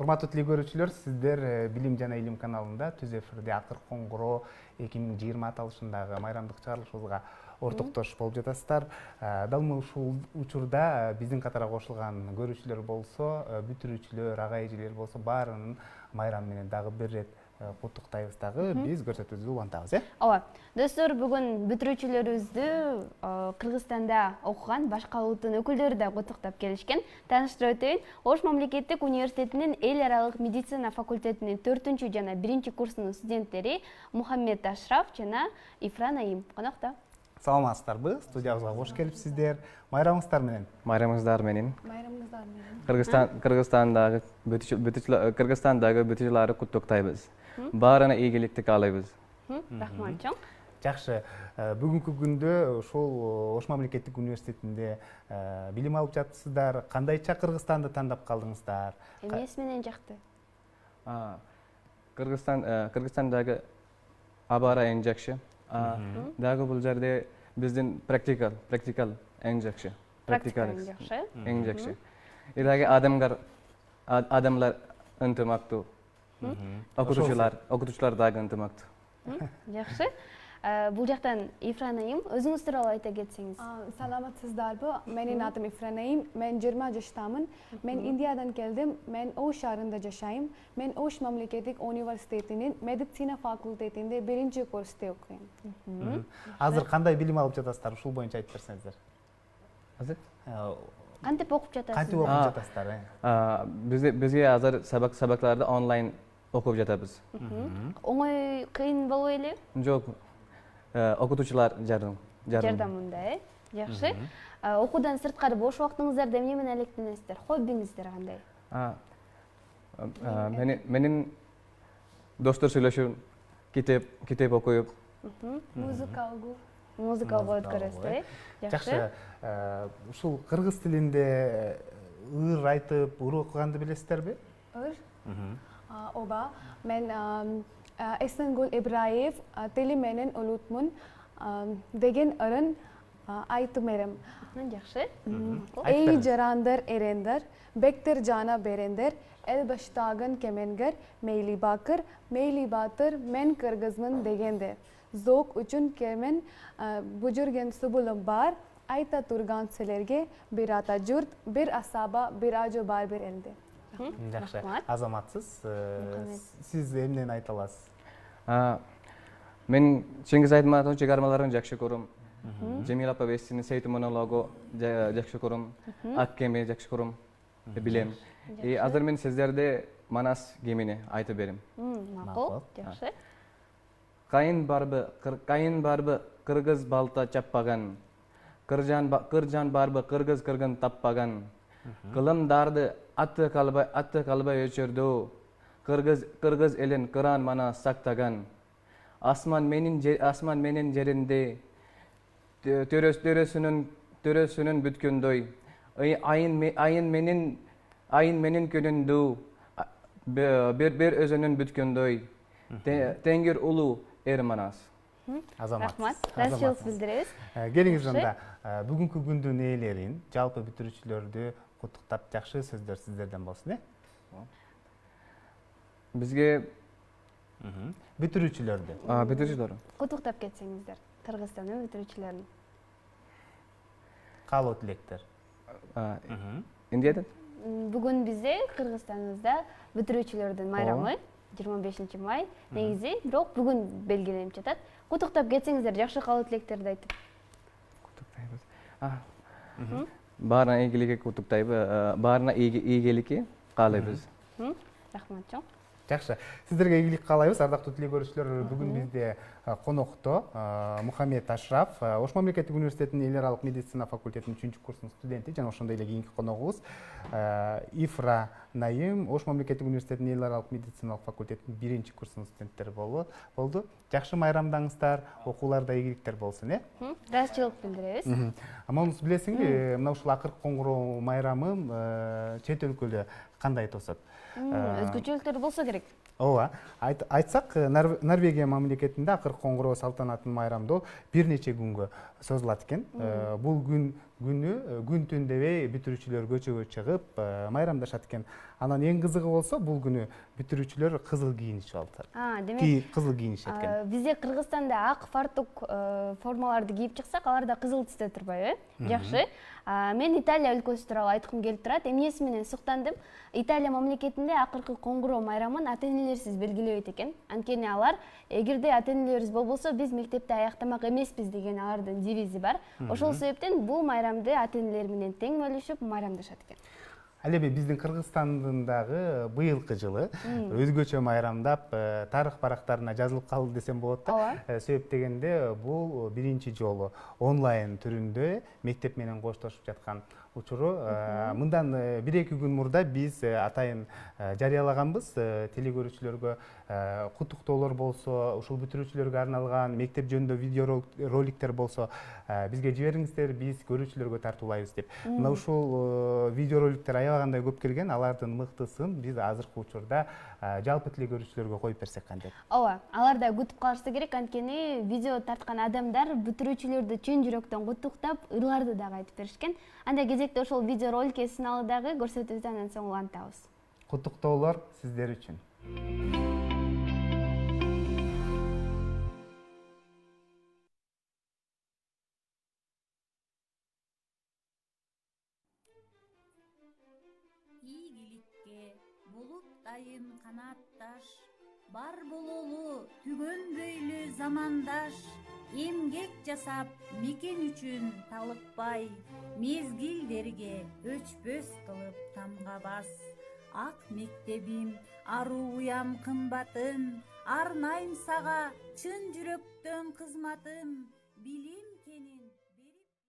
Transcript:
Урматтуу телекөрүүчүлөр, сиздер Билим жана Илим каналында түз эфирде акыркы коңгуроо 2020 аталышындагы майрамдык чыгарылышыбызга ортоктош болуп жатасыздар. Дал ушул учурда биздин катарга кошулган көрүүчүлөр болсо, бүтүрүүчүлөр, ага эжелер болсо, баарынын майрам менен дагы бир рет куттуктайбыз дагы, биз көрсөтүүбүздү улантабыз, Ооба. Достор, бүгүн бүтүрүүчүлөрүбүздү Кыргызстанда окуган башка улуттун өкүлдөрү да куттуктап келишкен. Тааныштырып өтөйүн. Ош мамлекеттик университетинин эл аралык медицина факультетинин 4 жана 1 курсунун студенттери Мухаммед Ашраф жана Ифра Наим конокто. Саламатсыздарбы? Студиябызга кош келипсиздер. Майрамыңыздар менен. Майрамыңыздар менен. Майрамыңыздар менен. Кыргызстандагы бүтүрүүчүлөрдү куттуктайбыз. Баарына ийгиликти каалайбыз. Рахмат чоң. Жакшы. Бүгүнкү күндө ошол Ош мамлекеттик университетинде билим алып жатсыздар. Кандайча Кыргызстанды тандап калдыңыздар? Эмнеси менен жакты? Кыргызстандагы аба ара эң жакшы. Дагы бул жерде биздин практикал эң жакшы. Практикал эң жакшы. Эң жакшы. Дагы адамлар ынтымактуу. Окутуучулар дагы ынтымактуу. Жакшы. Бул жактан Ифра Наим, өзүңүз тууралуу айта кетсеңиз. Саламатсыздарбы? Менин атым Ифра Наим. Мен 20 жаштамын. Мен Индиядан келдим. Мен Ош шаарында жашайм. Мен Ош мамлекеттик университетинин медицина факультетинде 1 курста окуйм. Азыр кандай билим алып жатасыздар? Ушул боюнча айтып берсеңиздер. Азыр? Кантип окуп жатасыздар? Кантип окуп жатасыздар? Бизге азыр сабактарды онлайн окуп жатабыз. Оңой, кыйын болбой эле? Жок. Окутуучулар жардамында, Жакшы. Окуудан сырткары бош убактыңыздарда эмне менен алектенесиздер? Хоббиңиздер кандай? Менин достор сүйлөшүп, китеп окуюп. Музыкалгы өткөрөсүздөр, Жакшы. Ушул кыргыз тилинде ыр айтып, ыр окуганды билесиздерби? Ыр? Ооба. Мен Эсенгул Ибраев тили менен улутмун деген ырын айтып берем. Жакшы. Эй жарандар эрендер, бектер жана берендер, эл баштагын кеменгер, мейли бакыр, мейли батыр, мен кыргызмын дегендер. Зок үчүн кемен бужурген субулум бар, айта турган силерге бир ата журт, бир асаба, бир ажы бар бир элде. Жакшы. Азаматсыз. Сиз эмнени айта аласыз? Мен Чыңгыз Айтматовдун чыгармаларын жакшы көрөм. Жемил апа Бестинин Сейту монологу жакшы көрөм. Ак кеме жакшы көрөм. Билем. Азыр мен сиздерде Манас кемени айтып берем. Макул, жакшы. Кайын барбы кыргыз балта чаппаган. Кыржан барбы кыргыз кыргын таппаган. Кылымдарды атты калбай өчөрдү. Кыргыз элин кыран мана сактаган. Асман менин жеринде төрөсүнүн бүткөндөй. Айын менин көнүндү. Бир өзүнүн бүткөндөй. Теңир улуу эр Манас. Азамат. Рахмат. Ыраазычылык билдиребиз. Келиңиз анда бүгүнкү күндүн ээлерин, жалпы бүтүрүүчүлөрдү куттуктап жакшы сөздөр сиздерден болсун, Бизге бүтүрүүчүлөр Куттуктап кетсеңиздер, Кыргызстандын бүтүрүүчүлөрүн. Каалоо тилектер. Индиядан? Бүгүн бизде Кыргызстандыбызда бүтүрүүчүлөрдүн майрамы 25 май. Негизи, бирок бүгүн белгиленип жатат. Куттуктап кетсеңиздер, жакшы каалоо тилектерди айтып. Куттуктайбыз. Баарына ийгиликке куттуктайбыз. Баарына ийгиликке каалайбыз. Рахмат чоң. Жакшы. Сиздерге ийгилик каалайбыз. Ардактуу телекөрүүчүлөр, бүгүн бизде конокто Мухаммед Ашраф, Ош мамлекеттик университетинин эл аралык медицина факультетинин 3-курсунун студенти жана ошондой эле кийинки коногубуз Ифра Наим, Ош мамлекеттик университетинин эл аралык медициналык факультетинин 1-курсунун студенттери болду. Жакшы майрамдаңыздар, окууларда ийгиликтер болсун, Ыраазычылык билдиребиз. Амалыңыз билесиңби, мына ушул акыркы коңгуроо майрамын чет өлкөдө кандай тосот? Өзгөчөлүктөр болсо керек. Ооба. Айтсак, Норвегия мамлекетинде акыркы коңгуроо салтанатын майрамдоо бир нече күнгө созулат экен. Бул күн күнү күн түн дебей бүтүрүүчүлөр көчөгө чыгып майрамдашат экен. Анан эң кызыгы болсо бул күнү бүтүрүүчүлөр кызыл кийинишип алышат. Демек кызыл кийинишет экен. Бизде Кыргызстанда ак фартук формаларды кийип чыксак, алар да кызыл түстө турбайбы? Жакшы. Мен Италия өлкөсү тууралуу айткым келип турат. Эмнеси менен суктандым? Италия мамлекетинде акыркы коңгуроо майрамын ата-энелерсиз белгилебейт экен. Анткени алар эгерде ата-энелерибиз болбосо биз мектепте аяктамак эмеспиз деген алардын девизи бар. Ошол себептен бул майрамды ата-энелер менен тең бөлүшүп майрамдашат экен. Ал эми биздин Кыргызстандын дагы быйылкы жылы өзгөчө майрамдап тарых барактарына жазылып калды десем болот да. Себеп дегенде бул биринчи жолу онлайн түрүндө мектеп менен коштошуп жаткан учуру. Мындан 1-2 күн мурда биз атайын жарыялаганбыз. Телекөрүүчүлөргө куттуктоолор болсо, ушул бүтүрүүчүлөргө арналган мектеп жөнүндө видео роликтер болсо бизге жибериңиздер, биз көрүүчүлөргө тартуулайбыз деп. Мына ушул видео роликтер аябагандай көп келген. Алардын мыктысын биз азыркы учурда жалпы телекөрүүчүлөргө коюп берсек кантет? Ооба, алар да күтүп калышса керек, анткени видео тарткан адамдар бүтүрүүчүлөрдү чын жүрөктөн куттуктап, ырларды дагы айтып беришкен. Анда кезекте ошол видео роликке сыналып дагы көрсөтөбүз, андан соң улантабыз. Куттуктоолор сиздер үчүн. Ийгиликке булуттайын канатташ, бар бололу түгөнбөйлү замандаш, эмгек жасап мекен үчүн талыкпай, мезгилдерге өчпөс кылып тамгабас. Ак мектебим, арууям кымбатым, арнайм сага чын жүрөктөн кызматым, билим